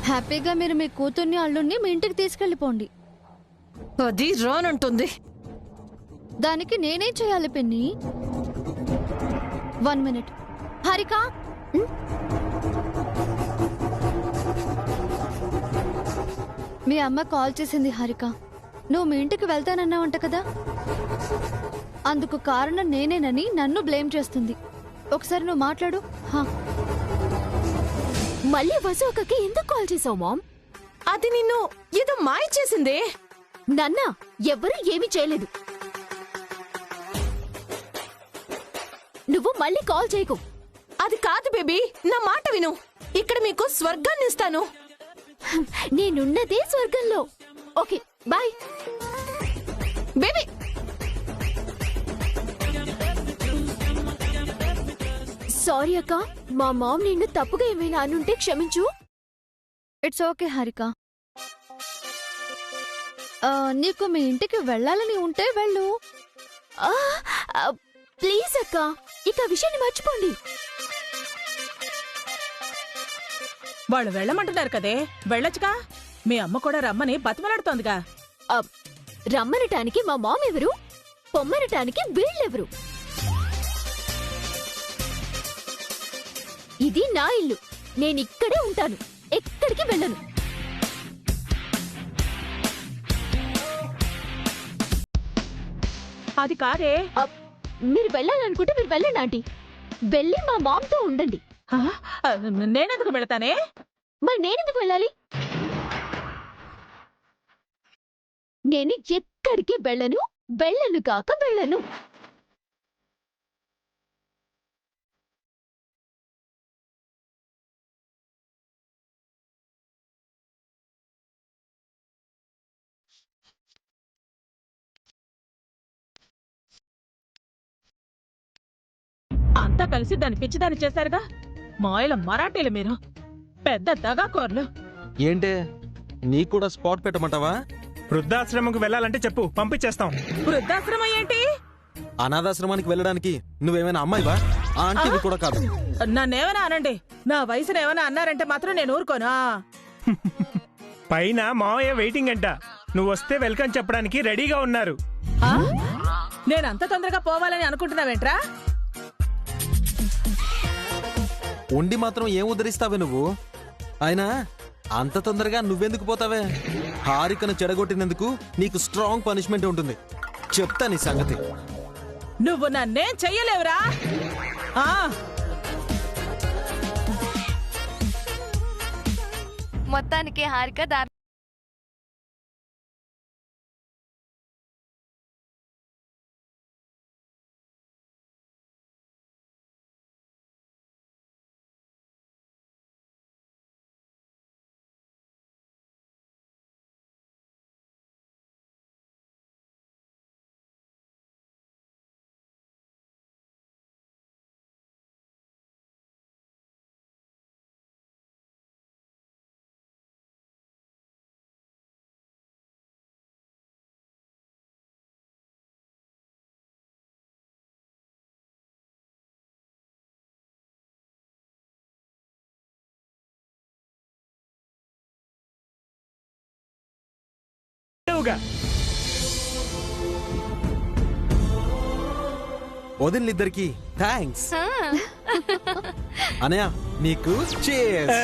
హ్యాపీగా మీరు మీ కూతుర్ని అల్లుణ్ణి మీ ఇంటికి తీసుకెళ్ళిపోండి. అది రానంటుంది. దానికి నేనేం చేయాలి పిన్ని? 1 minute. హారిక, మీ అమ్మ కాల్ చేసింది హారిక. నువ్వు మీ ఇంటికి వెళ్తానన్నావంట కదా, అందుకు కారణం నేనేనని నన్ను బ్లేమ్ చేస్తుంది. ఒకసారి నువ్వు మాట్లాడు. మళ్ళీ వసుకకి ఎందుకు కాల్ చేసావు మామ్? అది నిన్ను ఏదో మాయ చేసిందే. నాన్న, ఎవ్వరూ ఏమీ చేయలేదు. నువ్వు మళ్ళీ కాల్ చేయకు. అది కాదు బేబీ, నా మాట విను. ఇక్కడ మీకు స్వర్గాన్ని ఇస్తాను. నేనున్నదే స్వర్గంలో. Okay, bye baby. సారీ అక్క, మా మామ్ నిన్ను తప్పుగా ఏమైనా అనుంటే క్షమించు. It's okay Harika. నీకు మీ ఇంటికి వెళ్ళాలని ఉంటే వెళ్ళు. ప్లీజ్ అక్క, ఇక విషయాన్ని మర్చిపోండి. వాళ్ళు వెళ్ళమంటున్నారు కదే, వెళ్ళొచ్చుగా. మీ అమ్మ కూడా రమ్మని బతిమలాడుతోందిగా. రమ్మనటానికి మా మామ్ ఎవరు, పొమ్మనటానికి వీళ్ళెవరు? ఇది నా ఇల్లు, నేనిక్కడే ఉంటాను, ఎక్కడికి వెళ్ళను. అది కాదే. మీరు వెళ్ళాలనుకుంటే మీరు వెళ్ళండి ఆంటీ. వెళ్ళి మా మామ్తో ఉండండి. నేనెందుకు వెళతానే? మరి నేనెందుకు వెళ్ళాలి? నేను ఎక్కడికి వెళ్ళను, వెళ్ళను కాక వెళ్ళను. అంతా కలిసి దాన్ని పిచ్చిదాన్ని చేశారుగా. మాయల మరాఠీలు మీరు, పెద్ద దగాకోర్లు. ఏంటే నీకు కూడా స్పాట్ పెట్టమంటావా? వృద్ధాశ్రమంకు వెళ్ళాలంటే చెప్పు, పంపించేస్తాం. వృద్ధాశ్రమం ఏంటి? అనాథాశ్రమానికి వెళ్ళడానికి నువ్వేమైనా అమ్మాయివా? ఆంటీవి కూడా కాదు. నన్నేమైనా అనండి, నా వయసును ఏమైనా అన్నారంటే మాత్రం నేను ఊరుకోనా. పైన మావయ్య వెయిటింగ్ అంట, నువ్వు వస్తే వెల్కమ్ చెప్పడానికి రెడీగా ఉన్నారు. నేనంత తొందరగా పోవాలని అనుకుంటున్నావేంట్రా? ఉండి మాత్రం ఏం ఉద్ధరిస్తావే నువ్వు? అయినా అంత తొందరగా నువ్వెందుకు పోతావే? హారికను చెడగొట్టినందుకు నీకు స్ట్రాంగ్ పనిష్మెంట్ ఉంటుంది, చెప్తా నీ సంగతి. నువ్వు నన్నేం చెయ్యలేవురా. మొత్తానికి హారిక వదిలిద్దరికి థ్యాంక్స్. అనయ్య నీకు cheers.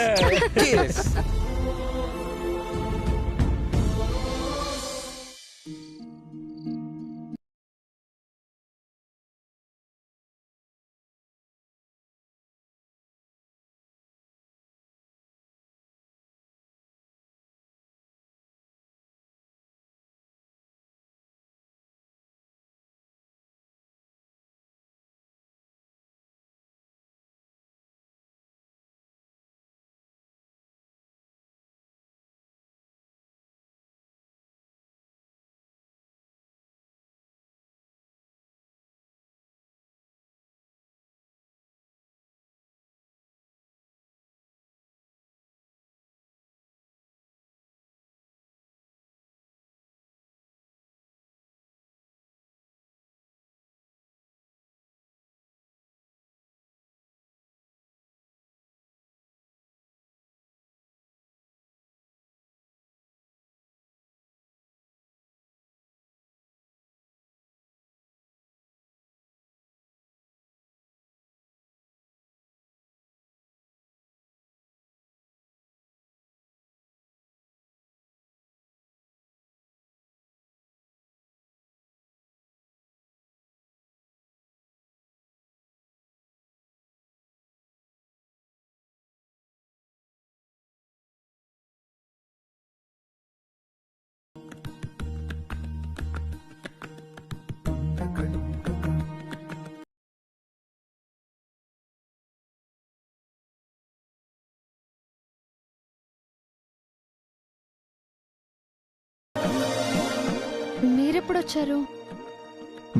మీరెప్పుడొచ్చారు?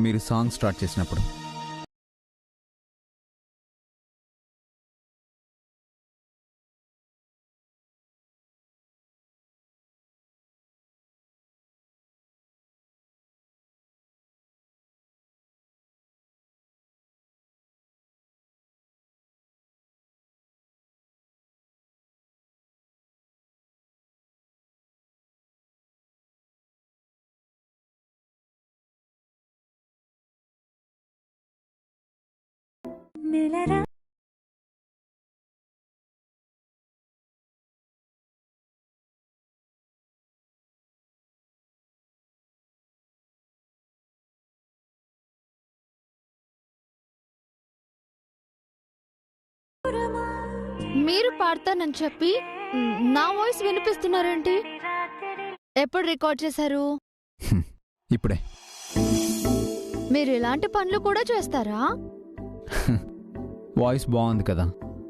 మీరు సాంగ్ స్టార్ట్ చేసినప్పుడు. మీరు పాడతానని చెప్పి నా వాయిస్ వినిపిస్తున్నారేంటి? ఎప్పుడు రికార్డ్ చేశారు? ఇప్పుడే. మీరు ఇలాంటి పనులు కూడా చేస్తారా? వాయిస్ బాగుంది కదా,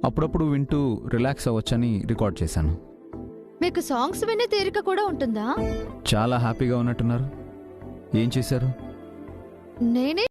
అప్పుడప్పుడు వింటూ రిలాక్స్ అవ్వచ్చని రికార్డ్ చేశాను. మీకు సాంగ్స్ వినే తీరిక కూడా ఉంటుందా? చాలా హ్యాపీగా ఉన్నట్టున్నారు. ఏం చేశారు? నేనే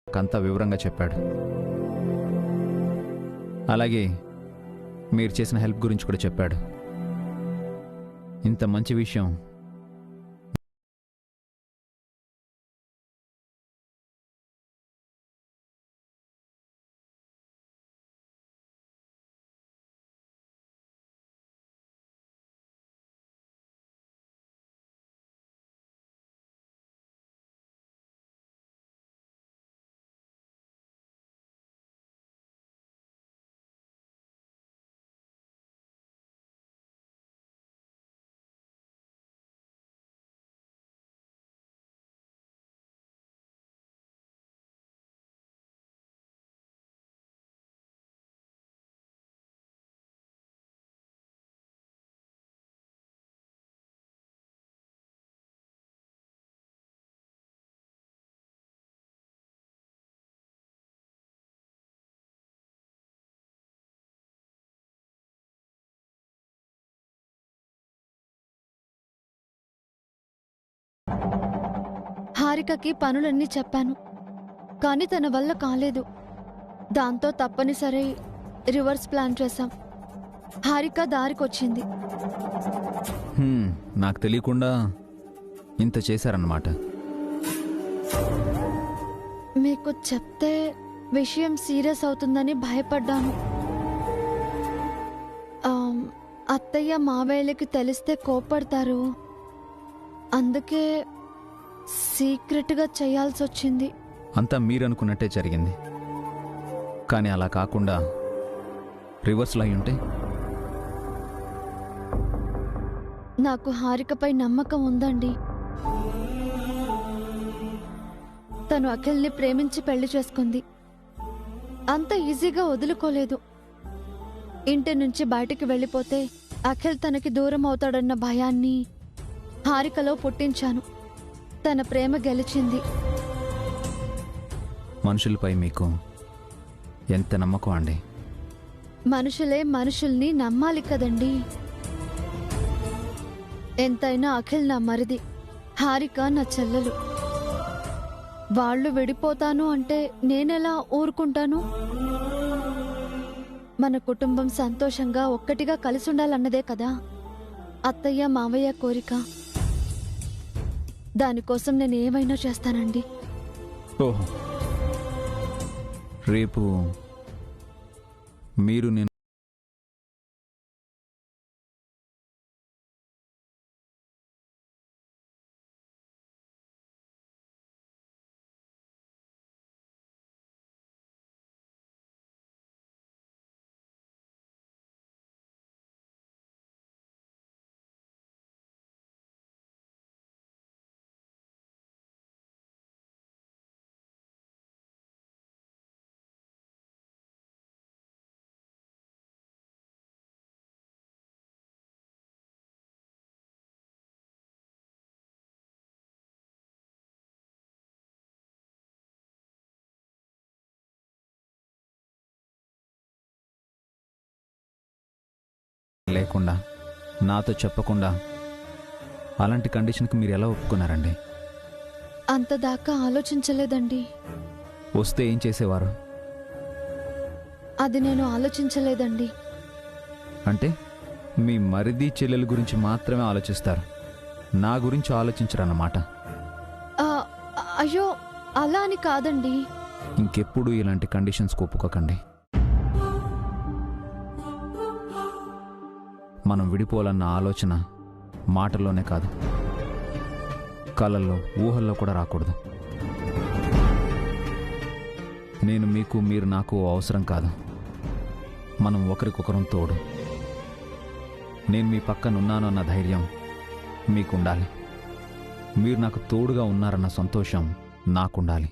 అంతా వివరంగా చెప్పాడు. అలాగే మీరు చేసిన హెల్ప్ గురించి కూడా చెప్పాడు. ఇంత మంచి విషయం హారికకి పనులన్నీ చెప్పాను, కానీ తన వల్ల కాలేదు. దాంతో తప్పనిసరి రివర్స్ ప్లాన్ చేశాం. హారిక దారికొచ్చింది. నాకు తెలియకుండా ఇంత చేశారన్నమాట. మీకు చెప్తే విషయం సీరియస్ అవుతుందని భయపడ్డాను. అత్తయ్య మావయ్యలకి తెలిస్తే కోపడతారు, అందుకే సీక్రెట్గా చేయాల్సి వచ్చింది. అంతా మీరనుకున్నట్టే జరిగింది, కానీ అలా కాకుండా రివర్స్లో అయి ఉంటే? నాకు హారికపై నమ్మకం ఉందండి. తను అఖిల్ని ప్రేమించి పెళ్లి చేసుకుంది. అంత ఈజీగా వదులుకోలేదు. ఇంటి నుంచి బయటికి వెళ్ళిపోతే అఖిల్ తనకి దూరం అవుతాడన్న భయాన్ని హారికలో పుట్టించాను. తన ప్రేమ గెలిచింది. మనుషులపై మీకు ఎంత నమ్మకం అండి? మనుషులే మనుషుల్ని నమ్మాలి కదండి. ఎంతైనా అఖిల్ నా మరిది, హారిక నా చెల్లెలు. వాళ్ళు విడిపోతాను అంటే నేనెలా ఊరుకుంటాను? మన కుటుంబం సంతోషంగా ఒక్కటిగా కలిసి ఉండాలన్నదే కదా అత్తయ్య మావయ్య కోరిక. దానికోసం నేను ఏమైనా చేస్తానండి. ఓహో, రేపు మీరు నేను లేకుండా నాతో చెప్పకుండా అలాంటి కండిషన్కి మీరు ఎలా ఒప్పుకున్నారండి? అంతదాకా ఆలోచించలేదండి. వస్తే ఏం చేసేవారు? అది నేను ఆలోచించలేదండి. అంటే మీ మరిది చెల్లెల గురించి మాత్రమే ఆలోచిస్తారు, నా గురించి ఆలోచించరన్నమాట. ఆ, అయ్యో అలా అని కాదండి. ఇంకెప్పుడు ఇలాంటి కండిషన్స్ ఒప్పుకోకండి. మనం విడిపోవాలన్న ఆలోచన మాటల్లోనే కాదు, కలల్లో ఊహల్లో కూడా రాకూడదు. నేను మీకు, మీరు నాకు అవసరం కాదు. మనం ఒకరికొకరం తోడు. నేను మీ పక్కనున్నాను అన్న ధైర్యం మీకుండాలి. మీరు నాకు తోడుగా ఉన్నారన్న సంతోషం నాకుండాలి.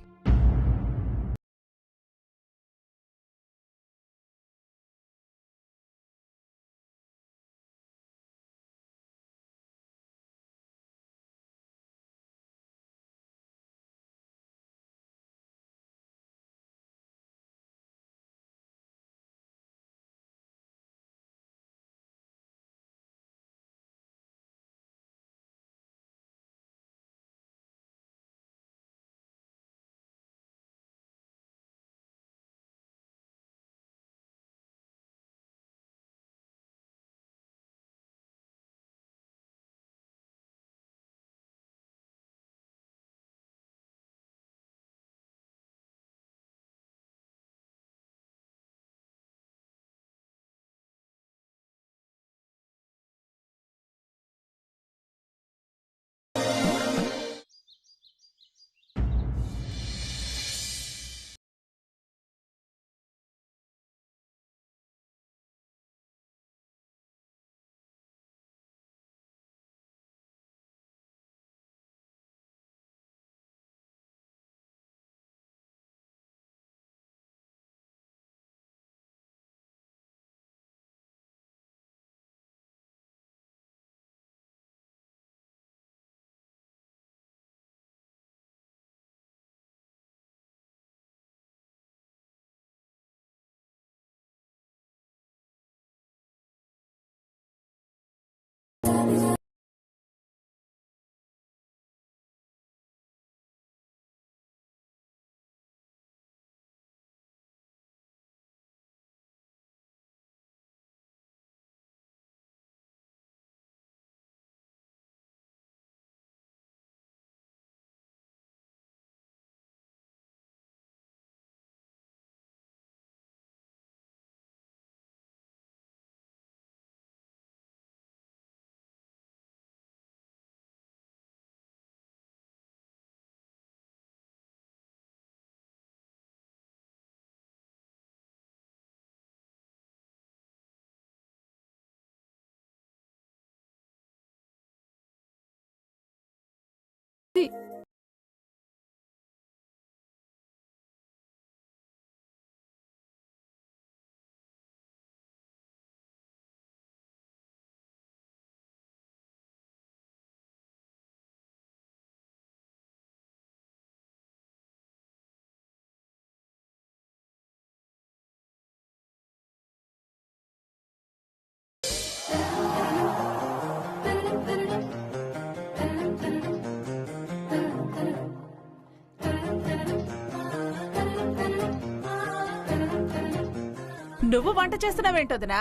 నువ్వు వంట చేస్తున్నావేంటోదినా?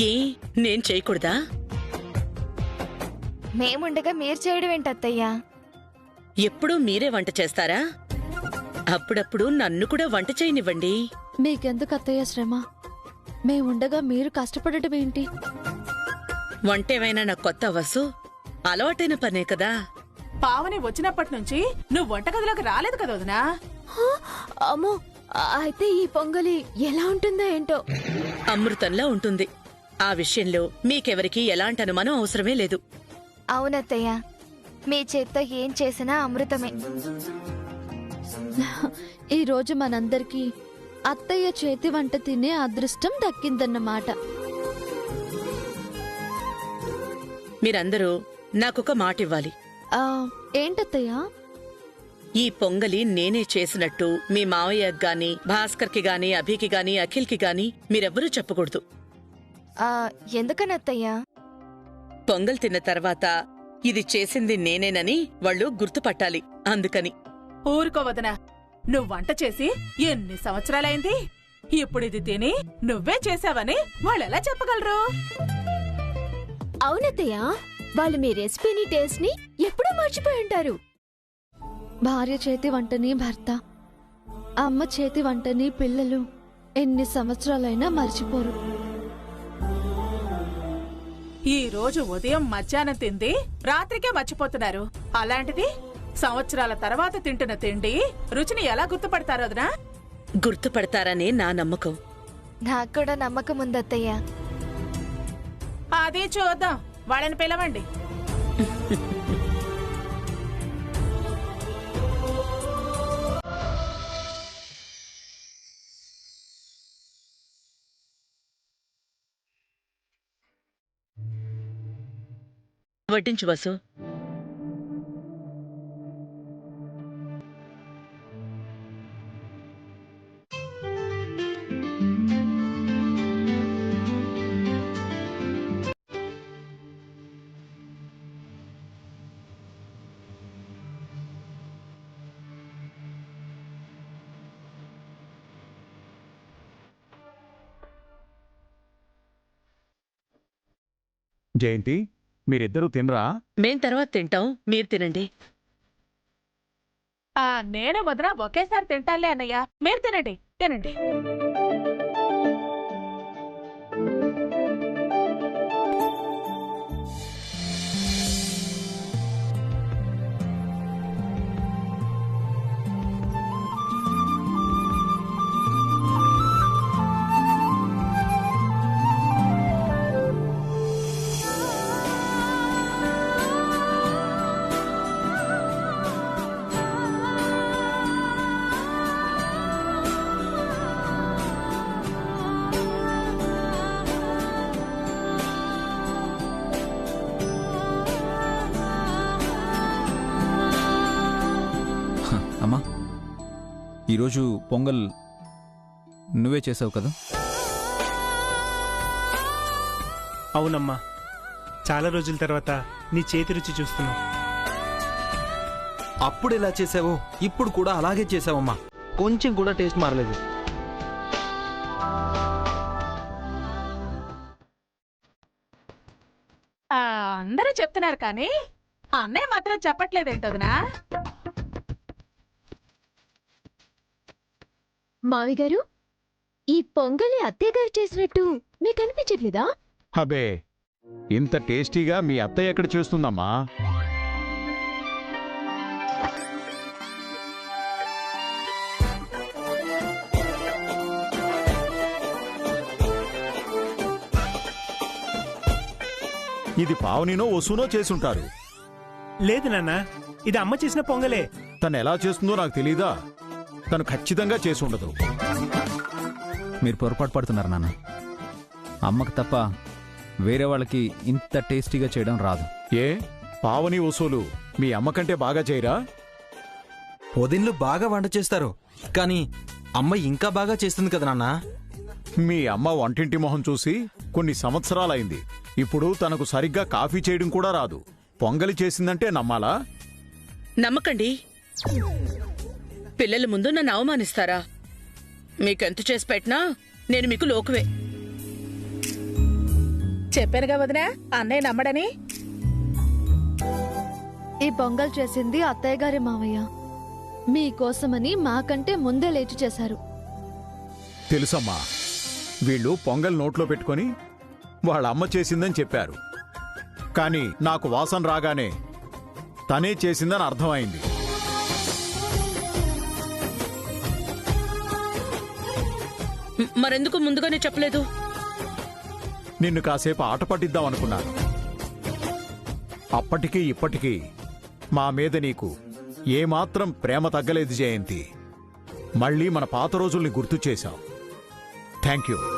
ఏ నేను చేయకూడదా? మేముండగా మీరు చేయడం ఏంటత్తయ్యా? ఎప్పుడూ మీరే వంట చేస్తారా? అప్పుడప్పుడు నన్ను కూడా వంట చేయనివ్వండి. మీకెందుకు అత్తయ్య శ్రమ? మేముండగా మీరు కష్టపడటం ఏంటి? వంటేమైనా నాకు కొత్త వసు, అలవాటైన పనే కదా. పావని వచ్చినప్పటి నుంచి నువ్వు వంటగదిలోకి రాలేదు కదా వదినా? అమ్మో, అయితే ఈ పొంగలి ఎలా ఉంటుందో ఏంటో. అమృతంలా ఉంటుంది. ఆ విషయంలో మీకెవరికీ ఎలాంటి అనుమానం అవసరమే లేదు. అవునత్తయ్య, మీ చేత్తో ఏం చేసినా అమృతమే. ఈ రోజు మనందరికీ అత్తయ్య చేతి వంట తినే అదృష్టం దక్కిందన్నమాట. మీరందరూ నాకొక మాట ఇవ్వాలి. ఏంటత్తయ్యా? ఈ పొంగలి నేనే చేసినట్టు మీ మావయ్యకి గాని, భాస్కర్కి గాని, అభికి గాని, అఖిల్కి గాని మీరెవ్వరూ చెప్పకూడదు. ఎందుకనత్తయ్యా? పొంగల్ తిన్న తర్వాత ఇది చేసింది నేనేనని వాళ్ళు గుర్తుపట్టాలి, అందుకని. ఊరుకో వదినా, నువ్వు వంట చేసి ఎన్ని సంవత్సరాలైంది? ఇప్పుడు ఇది తిని నువ్వే చేసావని వాళ్ళెలా చెప్పగలరు? అవునత్తయ్య, వాళ్ళు మీ రెసిపీని టేస్ట్ ని ఎప్పుడూ మర్చిపోయి ఉంటారు. భార్య చేతి వంటని భర్త, అమ్మ చేతి వంటని పిల్లలు ఎన్ని సంవత్సరాలైనా మర్చిపోరు. ఈ రోజు ఉదయం మధ్యాహ్నం తింది రాత్రికే మర్చిపోతున్నారు. అలాంటిది సంవత్సరాల తర్వాత తింటున్న తిండి రుచిని ఎలా గుర్తుపడతారు వదినా? గుర్తుపడతారనే నా నమ్మకం. నాకు కూడా నమ్మకం ఉందత్తయ్యా. అది చూద్దాం, వాళ్ళని పిలవండి. వడ్డించు వసు. జయంతి, మీరిద్దరూ తినరా? మేం తర్వాత తింటాం, మీరు తినండి. నేను వదినా ఒకేసారి తింటాలే అన్నయ్య, మీరు తినండి తినండి. అమ్మా, ఈరోజు పొంగల్ నువ్వే చేసావు కదా? అవునమ్మా, చాలా రోజుల తర్వాత నీ చేతి రుచి చూస్తున్నాం. అప్పుడు ఎలా చేసావో ఇప్పుడు కూడా అలాగే చేసావమ్మా. కొంచెం కూడా టేస్ట్ మారలేదు. అందరూ చెప్తున్నారు కానీ అన్నయ్య మాత్రం చెప్పట్లేదేంటోదినా? మావి గారు, ఈ పొంగలి అత్తయ్య గారు చేసినట్టు మీకు అనిపించట్లేదా? అబే, ఇంత టేస్టీగా మీ అత్తయ్య ఎక్కడ చేస్తుందమ్మా? ఇది పావనినో వసూనో చేసుంటారు. లేదు నాన్న, ఇది అమ్మ చేసిన పొంగలే. తను ఎలా చేస్తుందో నాకు తెలీదా? తను ఖచ్చితంగా చేసి ఉండదు. మీరు పొరపాటు పడుతున్నారు నాన్న. అమ్మకు తప్ప వేరే వాళ్ళకి ఇంత టేస్టీగా చేయడం రాదు. ఏ, పావని వసూలు మీ అమ్మకంటే బాగా చేయరా? వదిన్లు బాగా వంట చేస్తారు, కానీ అమ్మ ఇంకా బాగా చేస్తుంది కదా నాన్న. మీ అమ్మ వంటింటి మొహం చూసి కొన్ని సంవత్సరాలైంది. ఇప్పుడు తనకు సరిగ్గా కాఫీ చేయడం కూడా రాదు. పొంగలి చేసిందంటే నమ్మాలా? నమ్మకండి. పిల్లల ముందు నన్ను అవమానిస్తారా? మీకెంత చేసి పెట్టినా నేను మీకు లోకువే. చెప్పానుగా వదినా అన్నయ్య నమ్మడని. ఈ పొంగల్ చేసింది అత్తయ్య గారి మావయ్య. మీకోసమని మాకంటే ముందే లేచి చేశారు. తెలుసమ్మా, వీళ్ళు పొంగల్ నోట్లో పెట్టుకొని వాళ్ళ అమ్మ చేసిందని చెప్పారు. కానీ నాకు వాసన రాగానే తనే చేసిందని అర్థమైంది. మరెందుకు ముందుగానే చెప్పలేదు? నిన్ను కాసేపు ఆట పట్టిద్దాం అనుకున్నాను. అప్పటికీ ఇప్పటికీ మా మీద నీకు ఏమాత్రం ప్రేమ తగ్గలేదు జయంతి. మళ్ళీ మన పాత రోజుల్ని గుర్తు చేశావు. Thank you.